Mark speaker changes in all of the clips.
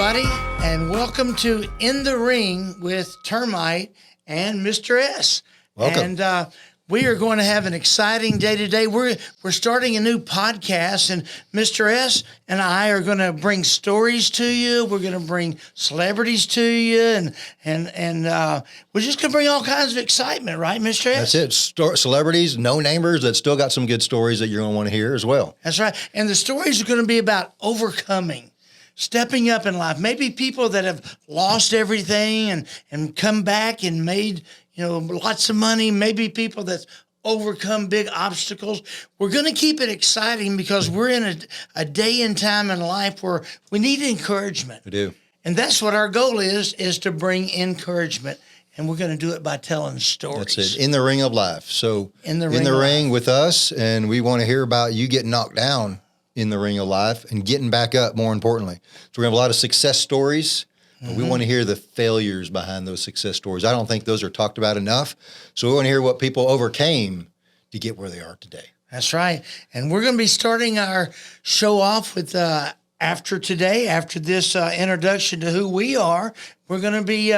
Speaker 1: everybody, and welcome to In the Ring with Termite and Mr. S.
Speaker 2: Welcome.
Speaker 1: And we are going to have an exciting day today. We're starting a new podcast, and Mr. S and I are going to bring stories to you. We're going to bring celebrities to you, and we're just going to bring all kinds of excitement, right, Mr. S?
Speaker 2: That's it. Celebrities, no-namers that still got some good stories that you're going to want to hear as well.
Speaker 1: That's right. And the stories are going to be about overcoming, stepping up in life. Maybe people that have lost everything and come back and made, lots of money. Maybe people that's overcome big obstacles. We're going to keep it exciting because we're in a day and time in life where we need encouragement.
Speaker 2: We do.
Speaker 1: And that's what our goal is to bring encouragement. And we're going to do it by telling stories.
Speaker 2: That's it. In the ring of life. So
Speaker 1: in the
Speaker 2: ring with us, and we want to hear about you getting knocked down in the ring of life and getting back up, more importantly. So we're going to have a lot of success stories, but we want to hear the failures behind those success stories. I don't think those are talked about enough. So we want to hear what people overcame to get where they are today.
Speaker 1: That's right. And we're going to be starting our show off with after this introduction to who we are, we're going to be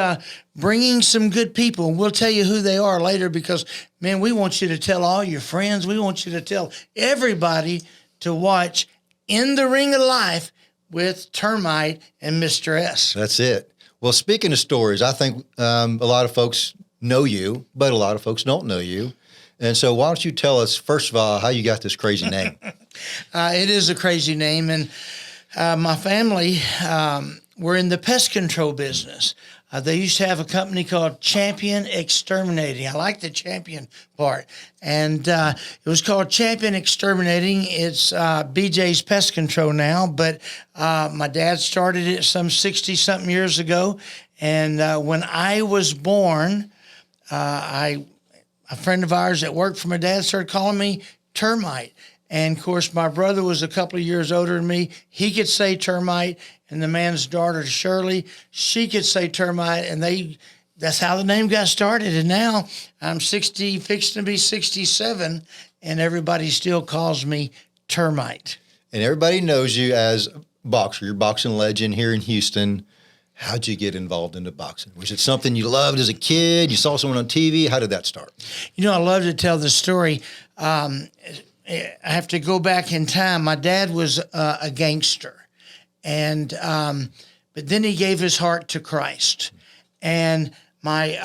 Speaker 1: bringing some good people. We'll tell you who they are later because, man, we want you to tell all your friends. We want you to tell everybody to watch In the Ring of Life with Termite and Mr. S.
Speaker 2: That's it. Well, speaking of stories, I think a lot of folks know you, but a lot of folks don't know you. And so why don't you tell us, first of all, how you got this crazy name?
Speaker 1: It is a crazy name. And my family, we're in the pest control business. They used to have a company called Champion Exterminating. I like the champion part. And it was called Champion Exterminating. It's BJ's Pest Control now, but my dad started it some 60-something years ago. And when I was born, a friend of ours that worked for my dad started calling me Termite. And, of course, my brother was a couple of years older than me. He could say Termite. And the man's daughter, Shirley, she could say Termite. And that's how the name got started. And now I'm 60, fixing to be 67, and everybody still calls me Termite.
Speaker 2: And everybody knows you as a boxer. You're a boxing legend here in Houston. How'd you get involved into boxing? Was it something you loved as a kid? You saw someone on TV? How did that start?
Speaker 1: I love to tell the story. I have to go back in time. My dad was a gangster. And but then he gave his heart to Christ. And my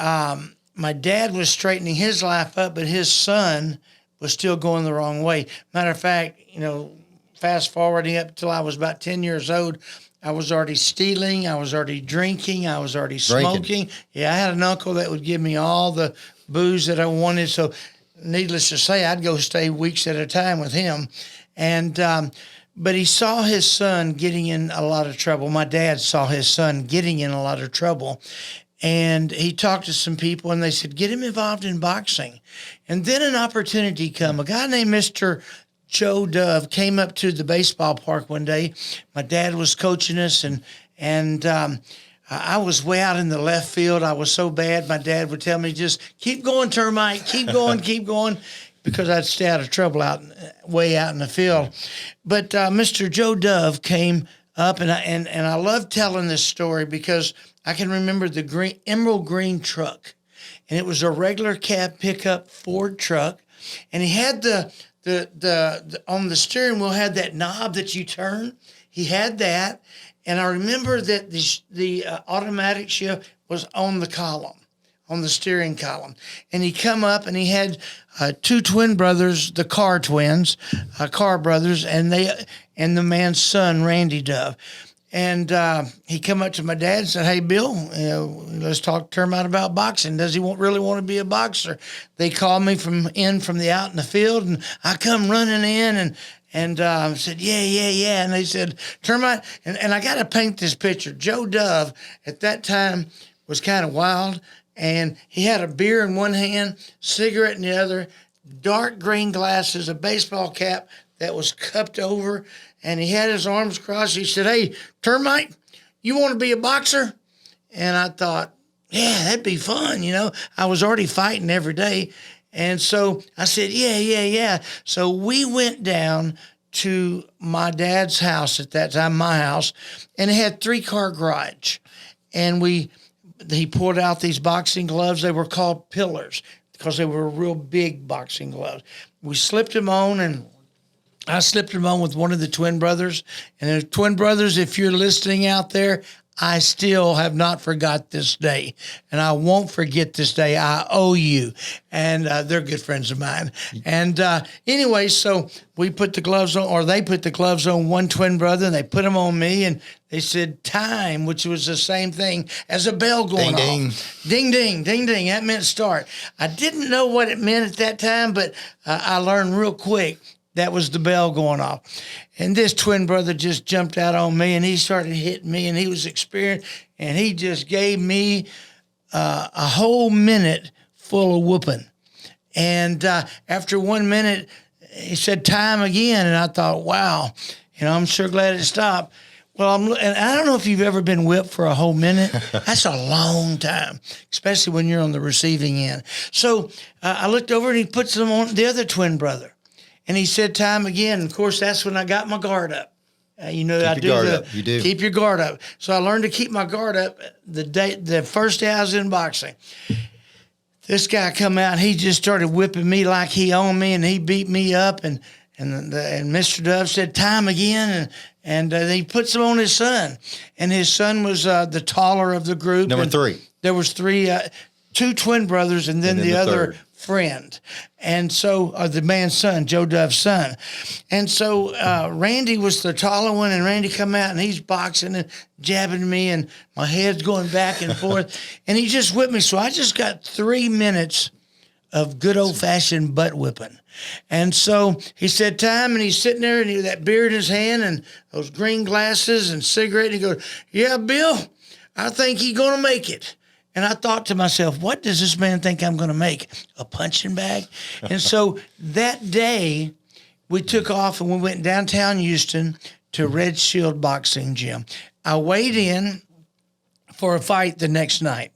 Speaker 1: dad was straightening his life up, but his son was still going the wrong way. Matter of fact, fast forwarding up till I was about 10 years old, I was already stealing, I was already drinking, I was already smoking. Yeah, I had an uncle that would give me all the booze that I wanted. So needless to say, I'd go stay weeks at a time with him. And but he saw his son getting in a lot of trouble. My dad saw his son getting in a lot of trouble. And he talked to some people, and they said, get him involved in boxing. And then an opportunity come. A guy named Mr. Joe Dove came up to the baseball park one day. My dad was coaching us, and I was way out in the left field. I was so bad, my dad would tell me, just keep going, Termite, keep going, keep going. Because I'd stay out of trouble way out in the field. But Mr. Joe Dove came up, and I love telling this story because I can remember the emerald green truck, and it was a regular cab pickup Ford truck, and he had the on the steering wheel had that knob that you turn. He had that, and I remember that the automatic shift was on the column. On the steering column. And he come up and he had two twin brothers, the Carr twins, Carr brothers, and the man's son, Randy Dove. And he come up to my dad and said, hey, Bill, let's talk to Termite about boxing. Does he really want to be a boxer? They called me from the out in the field, and I come running in and said, yeah. And they said, Termite, and I got to paint this picture. Joe Dove at that time was kind of wild. And he had a beer in one hand, cigarette in the other, dark green glasses, a baseball cap that was cupped over, and he had his arms crossed. He said, hey, Termite, you want to be a boxer? And I thought, yeah, that'd be fun. I was already fighting every day. And so I said, yeah. So we went down to my dad's house at that time, my house, and it had 3-car garage. And he pulled out these boxing gloves. They were called pillars because they were real big boxing gloves. We slipped them on, and I slipped them on with one of the twin brothers. And the twin brothers, if you're listening out there, I still have not forgot this day, and I won't forget this day. I owe you, and they're good friends of mine. And anyway, so we put the gloves on, or they put the gloves on one twin brother, and they put them on me, and they said time, which was the same thing as a bell going
Speaker 2: ding,
Speaker 1: off. Ding, ding, ding, ding. That meant start. I didn't know what it meant at that time, but I learned real quick. That was the bell going off. And this twin brother just jumped out on me, and he started hitting me, and he was experienced, and he just gave me a whole minute full of whooping. And after 1 minute, he said, time again. And I thought, wow, I'm sure glad it stopped. Well, and I don't know if you've ever been whipped for a whole minute. That's a long time, especially when you're on the receiving end. So I looked over, and he puts them on the other twin brother. And he said time again. Of course, that's when I got my guard up. You do. Keep your guard up. So I learned to keep my guard up the first day I was in boxing. This guy come out, and he just started whipping me like he owned me, and he beat me up. And Mr. Dove said time again, and he puts him on his son. And his son was the taller of the group.
Speaker 2: Number 3.
Speaker 1: There was 2 twin brothers, and then the other friend. And so the man's son, Joe Dove's son. And so Randy was the taller one, and Randy come out, and he's boxing and jabbing me, and my head's going back and forth. And he just whipped me. So I just got 3 minutes of good old-fashioned butt whipping. And so he said time, and he's sitting there, and he had that beer in his hand and those green glasses and cigarette. And he goes, yeah, Bill, I think he's going to make it. And I thought to myself, what does this man think I'm going to make? A punching bag? And so that day, we took off, and we went downtown Houston to Red Shield Boxing Gym. I weighed in for a fight the next night,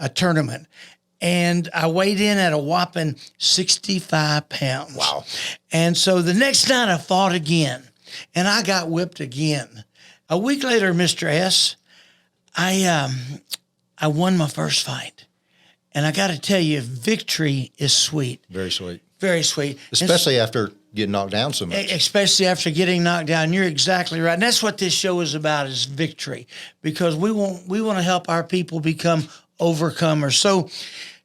Speaker 1: a tournament. And I weighed in at a whopping 65 pounds.
Speaker 2: Wow.
Speaker 1: And so the next night I fought again, and I got whipped again. A week later, Mr. S, I won my first fight. And I got to tell you, victory is sweet.
Speaker 2: Very sweet.
Speaker 1: Very sweet.
Speaker 2: Especially after getting knocked down so much.
Speaker 1: Especially after getting knocked down. You're exactly right. And that's what this show is about, is victory. Because we want to help our people become overcomers. So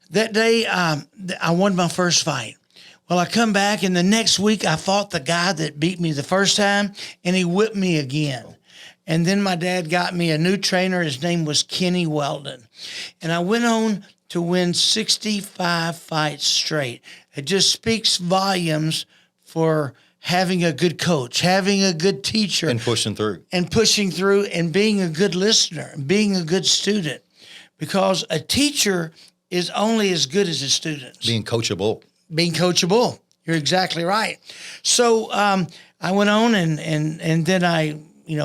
Speaker 1: that day, I won my first fight. Well, I come back, and the next week I fought the guy that beat me the first time, and he whipped me again. And then my dad got me a new trainer. His name was Kenny Weldon. And I went on to win 65 fights straight. It just speaks volumes for having a good coach, having a good teacher.
Speaker 2: And pushing through.
Speaker 1: And being a good listener, and being a good student. Because a teacher is only as good as his students.
Speaker 2: Being coachable.
Speaker 1: You're exactly right. So I went on, and then I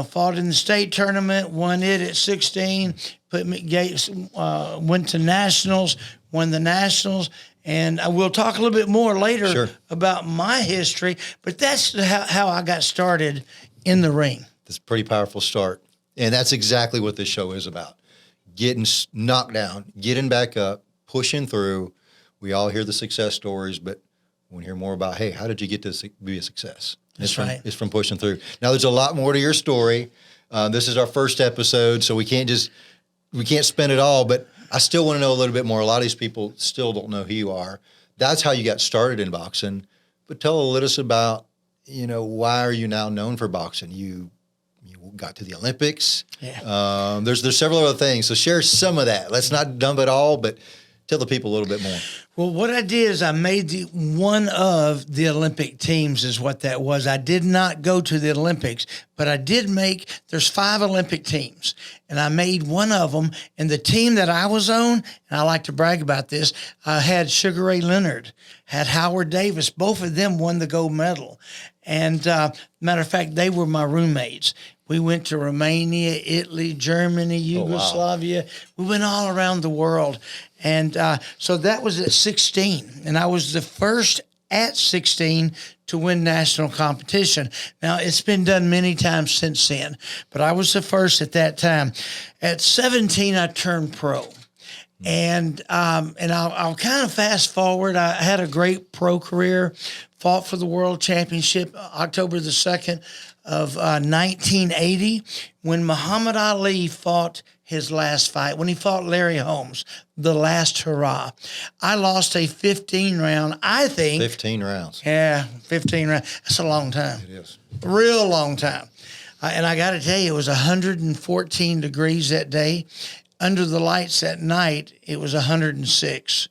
Speaker 1: fought in the state tournament, won it at 16, went to nationals, won the nationals, and I will talk a little bit more later about my history, but that's how I got started in the ring.
Speaker 2: That's a pretty powerful start, and that's exactly what this show is about. Getting knocked down, getting back up, pushing through. We all hear the success stories, but we want to hear more about, hey, how did you get to be a success?
Speaker 1: That's right.
Speaker 2: It's from pushing through. Now, there's a lot more to your story. This is our first episode, so we can't spin it all, but I still want to know a little bit more. A lot of these people still don't know who you are. That's how you got started in boxing. But tell a little about, why are you now known for boxing? You got to the Olympics.
Speaker 1: Yeah.
Speaker 2: There's several other things. So share some of that. Let's not dump it all, but tell the people a little bit more.
Speaker 1: Well, what I did is I made one of the Olympic teams is what that was. I did not go to the Olympics, but I did there's 5 Olympic teams, and I made one of them. And the team that I was on, and I like to brag about this, I had Sugar Ray Leonard, had Howard Davis. Both of them won the gold medal. And matter of fact, they were my roommates. We went to Romania, Italy, Germany, Yugoslavia. Oh, wow. We went all around the world. And so that was at 16. And I was the first at 16 to win national competition. Now, it's been done many times since then, but I was the first at that time. At 17, I turned pro. And I'll kind of fast forward. I had a great pro career, fought for the world championship October the 2nd of 1980 when Muhammad Ali fought his last fight, when he fought Larry Holmes, the last hurrah. I lost a 15 round, I think.
Speaker 2: 15 rounds.
Speaker 1: Yeah, 15 rounds. That's a long time.
Speaker 2: It is.
Speaker 1: Real long time. And I got to tell you, it was 114 degrees that day. Under the lights at night, it was 106.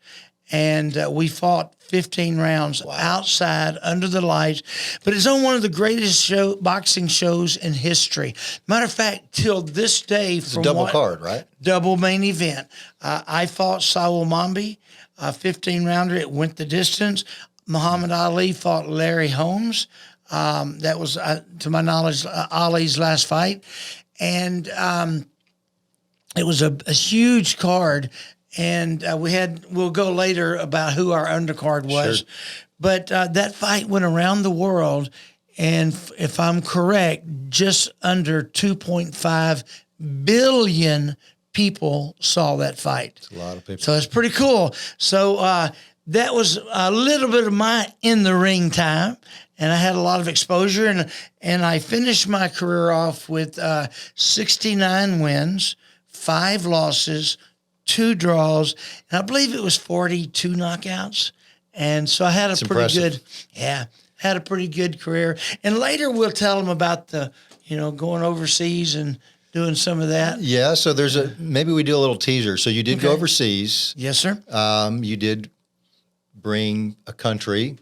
Speaker 1: And we fought 15 rounds outside under the lights. But it's on one of the greatest boxing shows in history. Matter of fact, till this day.
Speaker 2: It's a double card, right?
Speaker 1: Double main event. I fought Saul Mambi, a 15-rounder. It went the distance. Muhammad Ali fought Larry Holmes. That was, to my knowledge, Ali's last fight. And it was a huge card. And we'll go later about who our undercard was. Sure. But that fight went around the world. And if I'm correct, just under 2.5 billion people saw that fight.
Speaker 2: That's a lot of people.
Speaker 1: So it's pretty cool. So that was a little bit of my in the ring time. And I had a lot of exposure. And I finished my career off with 69 wins, 5 losses, 2 draws, and I believe it was 42 knockouts. And so I had a pretty good career. And later we'll tell them about going overseas and doing some of that.
Speaker 2: Yeah. So maybe we do a little teaser. So you did go overseas.
Speaker 1: Yes, sir.
Speaker 2: You did bring a country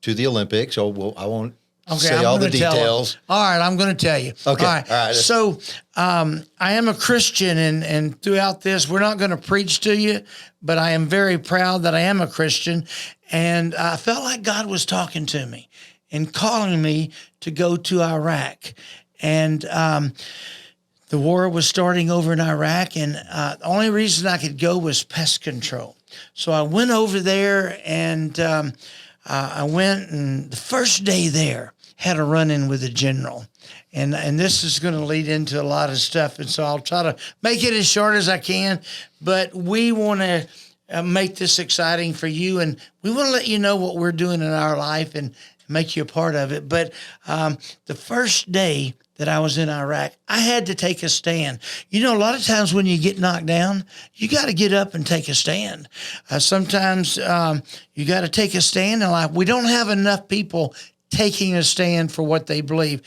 Speaker 2: to the Olympics. So I won't say all the details.
Speaker 1: All right, I'm going to tell you.
Speaker 2: Okay.
Speaker 1: All right. So I am a Christian, and throughout this, we're not going to preach to you, but I am very proud that I am a Christian, and I felt like God was talking to me and calling me to go to Iraq. And the war was starting over in Iraq, and the only reason I could go was pest control. So I went over there, and I went, and the first day there, had a run-in with a general. And this is going to lead into a lot of stuff, and so I'll try to make it as short as I can. But we want to make this exciting for you, and we want to let you know what we're doing in our life and make you a part of it. But the first day that I was in Iraq, I had to take a stand. A lot of times when you get knocked down, you got to get up and take a stand. Sometimes you got to take a stand in life. We don't have enough people taking a stand for what they believe.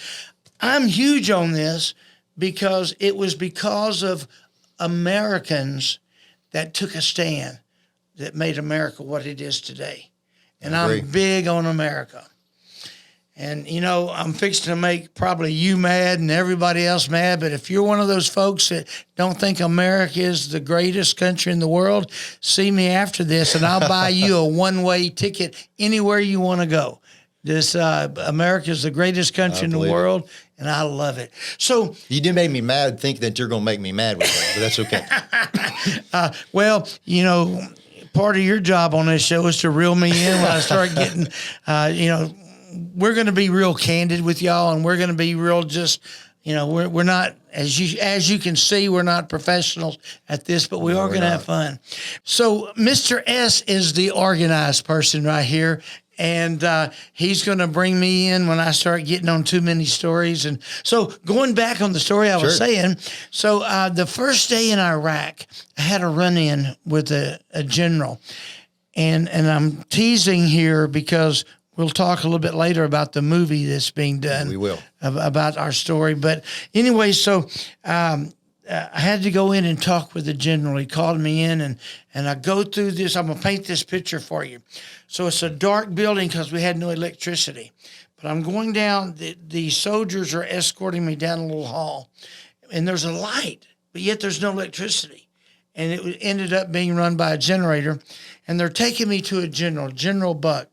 Speaker 1: I'm huge on this because it was because of Americans that took a stand that made America what it is today. And I'm big on America. And, I'm fixing to make probably you mad and everybody else mad, but if you're one of those folks that don't think America is the greatest country in the world, see me after this and I'll buy you a one-way ticket anywhere you want to go. This America is the greatest country in the world, and I love it. So
Speaker 2: you did make me mad. Think that you're going to make me mad with that, but that's okay.
Speaker 1: Well, part of your job on this show is to reel me in when I start getting, we're going to be real candid with y'all, and we're going to be real just. We're not, as you can see, we're not professionals at this, but we are going to have fun. So Mr. S is the organized person right here. And he's going to bring me in when I start getting on too many stories. And so going back on the story I was saying, so the first day in Iraq, I had a run-in with a general. And I'm teasing here because we'll talk a little bit later about the movie that's being done.
Speaker 2: We will.
Speaker 1: About our story. But anyway, so I had to go in and talk with the general. He called me in, and I go through this. I'm going to paint this picture for you. So it's a dark building because we had no electricity. But I'm going down. The soldiers are escorting me down a little hall. And there's a light, but yet there's no electricity. And it ended up being run by a generator. And they're taking me to a General Buck.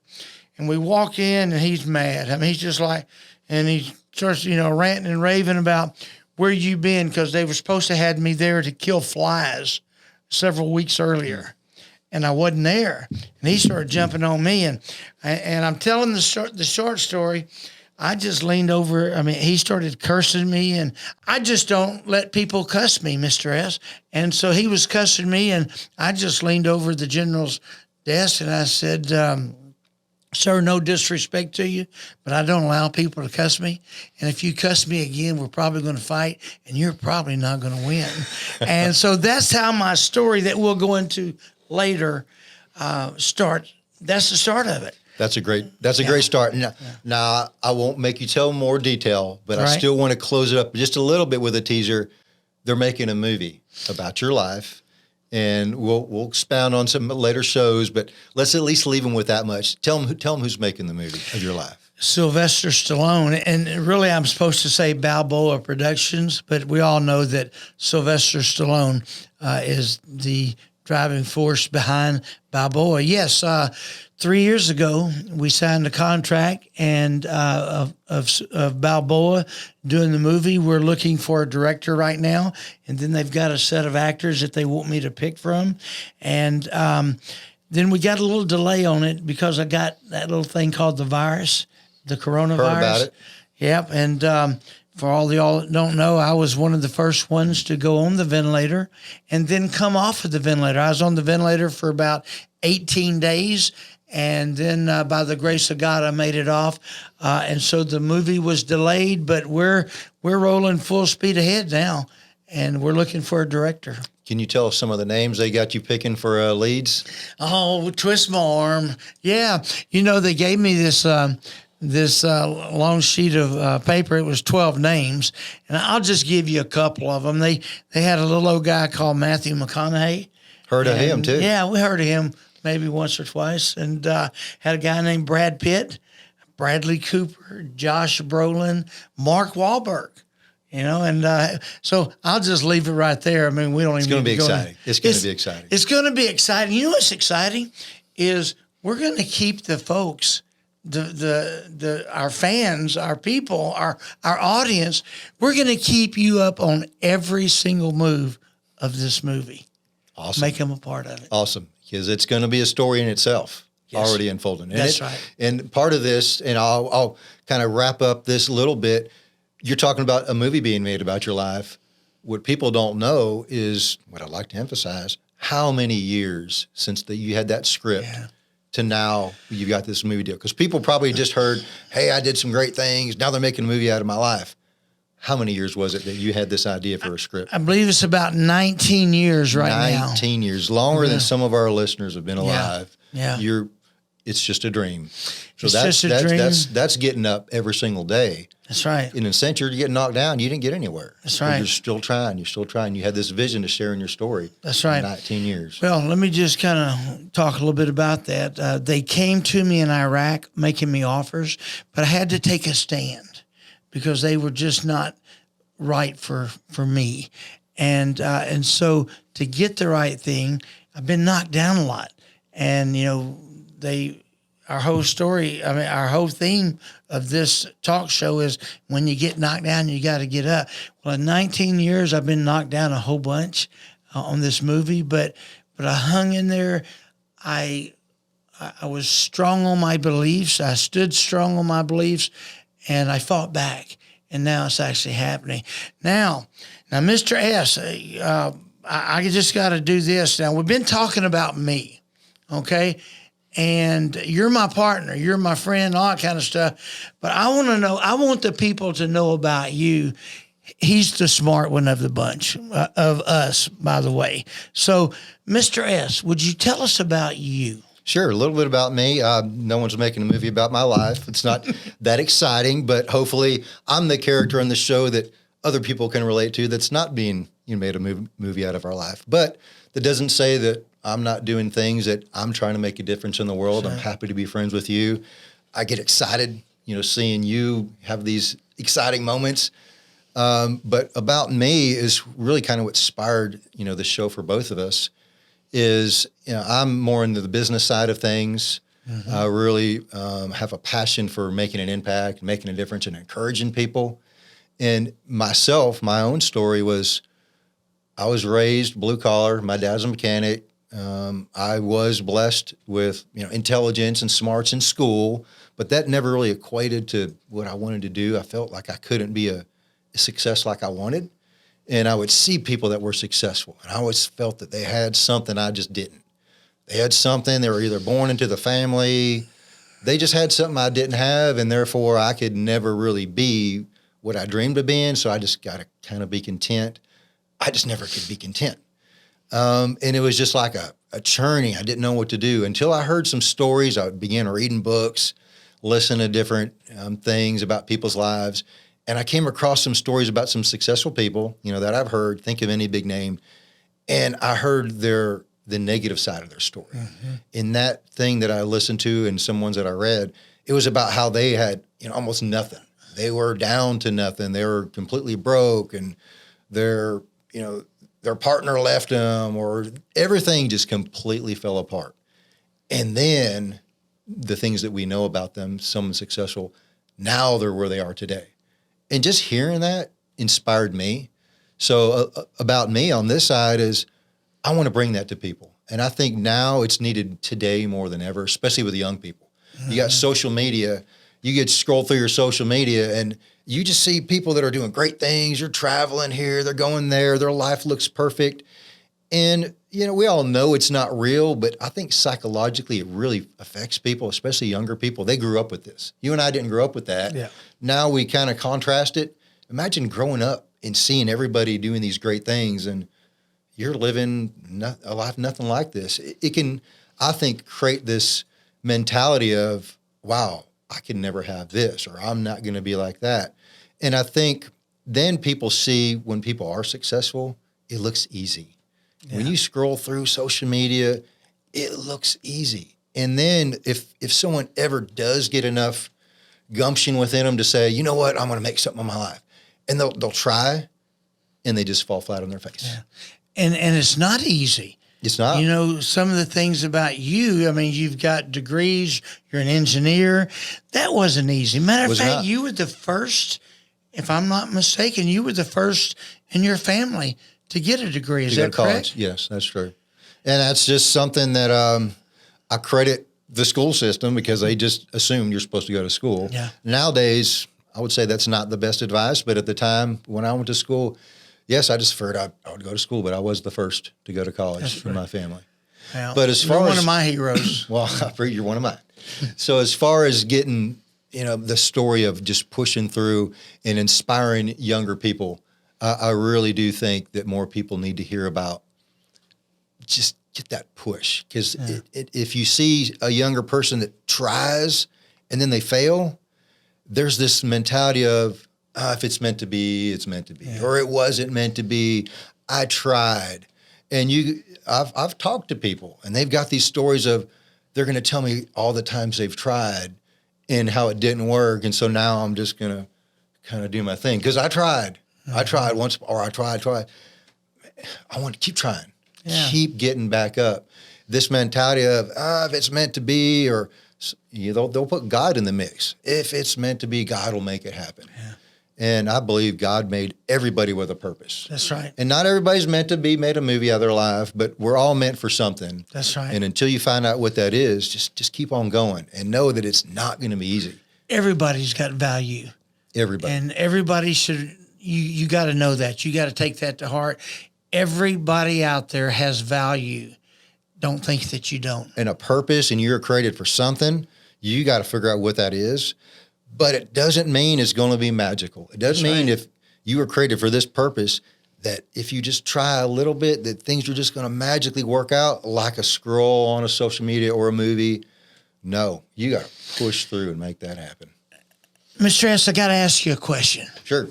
Speaker 1: And we walk in, and he's mad. I mean, he's just like, and he starts, ranting and raving about where you been, because they were supposed to have me there to kill flies several weeks earlier. and I wasn't there. And he started jumping on me, and I'm telling the short story. I just leaned over. I mean, he started cursing me, and I just don't let people cuss me, Mr. S. And so he was cussing me, and I just leaned over the general's desk, and I said, sir, no disrespect to you, but I don't allow people to cuss me. And if you cuss me again, we're probably going to fight, and you're probably not going to win. And so that's how my story that we'll go into later start. That's the start of it.
Speaker 2: That's a great start. Now, I won't make you tell more detail, but I still want to close it up just a little bit with a teaser. They're making a movie about your life, and we'll expound on some later shows, but let's at least leave them with that much. Tell them who's making the movie of your life.
Speaker 1: Sylvester Stallone, and really I'm supposed to say Balboa Productions, but we all know that Sylvester Stallone is the driving force behind Balboa. Yes, 3 years ago we signed a contract and of Balboa doing the movie. We're looking for a director right now, and then they've got a set of actors that they want me to pick from, and then we got a little delay on it because I got that little thing called the virus, the coronavirus.
Speaker 2: Heard about it.
Speaker 1: Yep, and for all y'all that don't know, I was one of the first ones to go on the ventilator and then come off of the ventilator. I was on the ventilator for about 18 days, and then by the grace of God, I made it off. And so the movie was delayed, but we're rolling full speed ahead now, and we're looking for a director.
Speaker 2: Can you tell us some of the names they got you picking for leads?
Speaker 1: Oh, twist my arm. Yeah, they gave me this long sheet of paper. It was 12 names, and I'll just give you a couple of them. They had a little old guy called Matthew McConaughey.
Speaker 2: Heard of him too.
Speaker 1: Yeah, we heard of him maybe once or twice, and had a guy named Brad Pitt, Bradley Cooper, Josh Brolin, Mark Wahlberg. And so I'll just leave it right there. I mean, we don't even.
Speaker 2: It's going to be exciting. It's going to be exciting.
Speaker 1: It's going to be exciting. You know what's exciting is we're going to keep the folks, our fans, our people, our audience. We're going to keep you up on every single move of this movie.
Speaker 2: Awesome.
Speaker 1: Make them a part of it.
Speaker 2: Awesome, because it's going to be a story in itself. Yes. Already unfolding.
Speaker 1: That's right.
Speaker 2: And part of this, and I'll kind of wrap up this a little bit. You're talking about a movie being made about your life. What people don't know is, what I'd like to emphasize, how many years since you had that script to now you got this movie deal. Because people probably just heard, hey, I did some great things. Now they're making a movie out of my life. How many years was it that you had this idea for a script?
Speaker 1: I believe it's about 19 years now.
Speaker 2: 19 years, longer than some of our listeners have been alive.
Speaker 1: Yeah.
Speaker 2: It's just a dream. So
Speaker 1: It's just a dream.
Speaker 2: That's getting up every single day.
Speaker 1: That's right.
Speaker 2: In a sense, you're getting knocked down. You didn't get anywhere.
Speaker 1: That's
Speaker 2: But
Speaker 1: right.
Speaker 2: you're still trying. You had this vision to share in your story.
Speaker 1: That's right.
Speaker 2: 19 years.
Speaker 1: Well, let me just kind of talk a little bit about that. They came to me in Iraq making me offers, but I had to take a stand because they were just not right for me. And so to get the right thing, I've been knocked down a lot. And, our whole story, our whole theme of this talk show is when you get knocked down, you got to get up. Well, in 19 years, I've been knocked down a whole bunch on this movie, but I hung in there. I was strong on my beliefs. I stood strong on my beliefs, and I fought back. And now it's actually happening. Now, Mr. S, I just got to do this. Now, we've been talking about me, okay? And you're my partner, you're my friend, all that kind of stuff. But I want the people to know about you. He's the smart one of the bunch, of us, by the way. So, Mr. S, would you tell us about you?
Speaker 2: Sure, a little bit about me. No one's making a movie about my life. It's not that exciting, but hopefully I'm the character on the show that other people can relate to that's not being made a movie out of our life. But that doesn't say that I'm not doing things that I'm trying to make a difference in the world. Sure. I'm happy to be friends with you. I get excited, seeing you have these exciting moments. But about me is really kind of what inspired, the show for both of us is, I'm more into the business side of things. Mm-hmm. I really have a passion for making an impact, making a difference, and encouraging people. And myself, my own story was I was raised blue collar. My dad's a mechanic. I was blessed with, intelligence and smarts in school, but that never really equated to what I wanted to do. I felt like I couldn't be a success like I wanted. And I would see people that were successful, and I always felt that they had something I just didn't. They had something. They were either born into the family. They just had something I didn't have, and therefore I could never really be what I dreamed of being. So I just got to kind of be content. I just never could be content. And it was just like a churning. I didn't know what to do until I heard some stories. I began reading books, listen to different things about people's lives. And I came across some stories about some successful people, that I've heard. Think of any big name. And I heard the negative side of their story. Mm-hmm. In that thing that I listened to and some ones that I read, it was about how they had, almost nothing. They were down to nothing. They were completely broke, and their partner left them, or everything just completely fell apart. And then the things that we know about them, someone successful, now they're where they are today. And just hearing that inspired me. So about me on this side is I want to bring that to people. And I think now it's needed today more than ever, especially with young people. Mm-hmm. You got social media. You get scroll through your social media and you just see people that are doing great things. You're traveling here. They're going there. Their life looks perfect. And, we all know it's not real, but I think psychologically it really affects people, especially younger people. They grew up with this. You and I didn't grow up with that. Yeah. Now we kind of contrast it. Imagine growing up and seeing everybody doing these great things, and you're living a life nothing like this. It can, I think, create this mentality of, wow, I can never have this, or I'm not going to be like that. And I think then people see when people are successful, it looks easy. Yeah. When you scroll through social media, it looks easy. And then if someone ever does get enough gumption within them to say, you know what, I'm going to make something of my life, and they'll try, and they just fall flat on their face.
Speaker 1: Yeah. And it's not easy.
Speaker 2: It's not.
Speaker 1: Some of the things about you, you've got degrees, you're an engineer. That wasn't easy. Matter of fact, you were the first, if I'm not mistaken, you were the first in your family to get a degree. Is that correct?
Speaker 2: Yes, that's true. And that's just something that I credit the school system, because they just assumed you're supposed to go to school.
Speaker 1: Yeah.
Speaker 2: Nowadays, I would say that's not the best advice. But at the time when I went to school, yes, I just preferred I would go to school, but I was the first to go to college in my family.
Speaker 1: Well,
Speaker 2: but as far
Speaker 1: you're
Speaker 2: as
Speaker 1: one of my heroes.
Speaker 2: Well, I figure you're one of mine. So as far as getting, the story of just pushing through and inspiring younger people, I really do think that more people need to hear about just get that push. Because if you see a younger person that tries and then they fail, there's this mentality of, if it's meant to be, it's meant to be, or it wasn't meant to be. I tried. And I've talked to people, and they've got these stories of, they're going to tell me all the times they've tried and how it didn't work. And so now I'm just going to kind of do my thing. Because I tried. Mm-hmm. I tried once, or I tried. I want to keep trying. Yeah. Keep getting back up. This mentality of, if it's meant to be, or they'll put God in the mix. If it's meant to be, God will make it happen. Yeah. And I believe God made everybody with a purpose.
Speaker 1: That's right.
Speaker 2: And not everybody's meant to be made a movie out of their life, but we're all meant for something.
Speaker 1: That's right.
Speaker 2: And until you find out what that is, just keep on going and know that it's not going to be easy.
Speaker 1: Everybody's got value.
Speaker 2: Everybody.
Speaker 1: And everybody should, you got to know that. You got to take that to heart. Everybody out there has value. Don't think that you don't.
Speaker 2: And a purpose, and you're created for something. You got to figure out what that is. But it doesn't mean it's going to be magical. It doesn't mean if you were created for this purpose, that if you just try a little bit, that things are just going to magically work out like a scroll on a social media or a movie. No, you got to push through and make that happen.
Speaker 1: Mr. S, I got to ask you a question.
Speaker 2: Sure.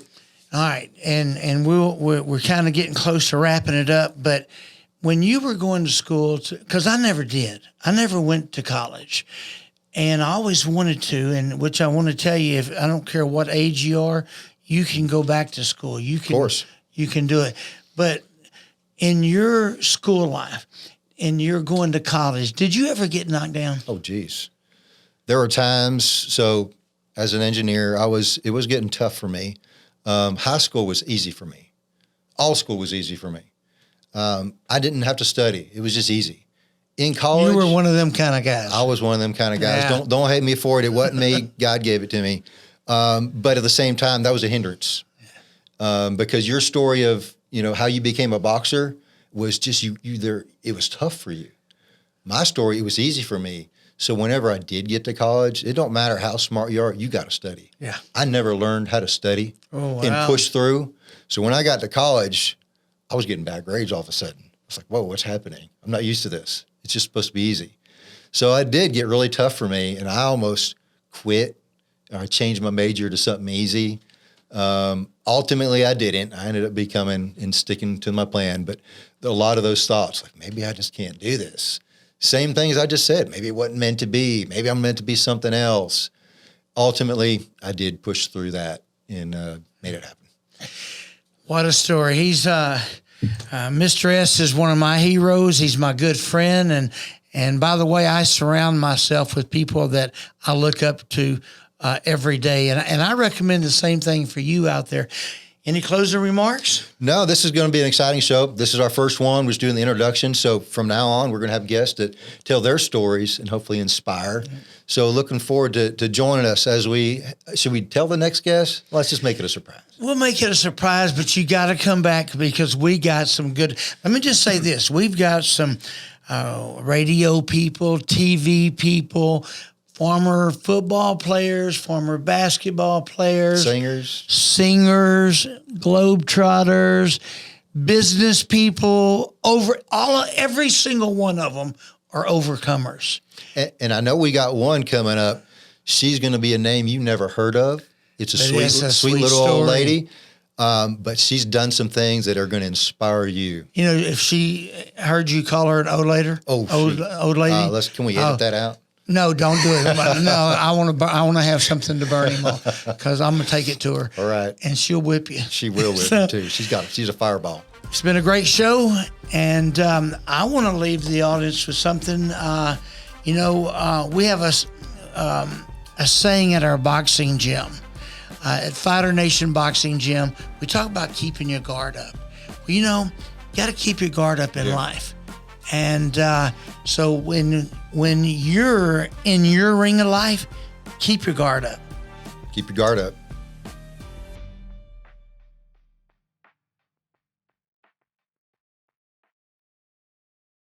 Speaker 1: All right. And we're kind of getting close to wrapping it up. But when you were going to school, because I never did. I never went to college. And I always wanted to, and which I want to tell you, if I don't care what age you are, you can go back to school. Of course. You can do it. But in your school life, and you're going to college, did you ever get knocked down?
Speaker 2: Oh, geez. There were times, so as an engineer, it was getting tough for me. High school was easy for me. All school was easy for me. I didn't have to study. It was just easy. In college,
Speaker 1: You were one of them kind of guys.
Speaker 2: I was one of them kind of guys.
Speaker 1: Yeah.
Speaker 2: Don't hate me for it. It wasn't me. God gave it to me. But at the same time, that was a hindrance because your story of how you became a boxer was just you there. It was tough for you. My story, it was easy for me. So whenever I did get to college, it don't matter how smart you are, you got to study.
Speaker 1: Yeah.
Speaker 2: I never learned how to study
Speaker 1: Oh,
Speaker 2: and
Speaker 1: wow.
Speaker 2: push through. So when I got to college, I was getting bad grades all of a sudden. It's like, whoa, what's happening? I'm not used to this. It's just supposed to be easy. So it did get really tough for me, and I almost quit. I changed my major to something easy. Ultimately, I didn't. I ended up becoming and sticking to my plan. But a lot of those thoughts, like maybe I just can't do this. Same things I just said. Maybe it wasn't meant to be. Maybe I'm meant to be something else. Ultimately, I did push through that and made it happen.
Speaker 1: What a story. He's Mr. S is one of my heroes. He's my good friend. And by the way, I surround myself with people that I look up to every day. And I recommend the same thing for you out there. Any closing remarks?
Speaker 2: No, this is going to be an exciting show. This is our first one. We're just doing the introduction. So from now on, we're going to have guests that tell their stories and hopefully inspire. Mm-hmm. So looking forward to joining us should we tell the next guest? Let's just make it a surprise.
Speaker 1: We'll make it a surprise, but you got to come back because we got some good. Let me just say this. We've got some radio people, TV people, former football players, former basketball players, singers, globetrotters, business people. Every single one of them are overcomers.
Speaker 2: And I know we got one coming up. She's going to be a name you never heard of. It's a sweet little
Speaker 1: story.
Speaker 2: Old lady. But she's done some things that are going to inspire you.
Speaker 1: If she heard you call her an old lady. Old lady.
Speaker 2: Can we edit that out?
Speaker 1: No, don't do it. No, I want to have something to burn him on because I'm going to take it to her.
Speaker 2: All right.
Speaker 1: And she'll whip you.
Speaker 2: She will whip you too. She's a fireball.
Speaker 1: It's been a great show. And I want to leave the audience with something. We have a saying at our boxing gym, at Fighter Nation Boxing Gym. We talk about keeping your guard up. Well, you got to keep your guard up in life. And so when you're in your ring of life, keep your guard up.
Speaker 2: Keep your guard up.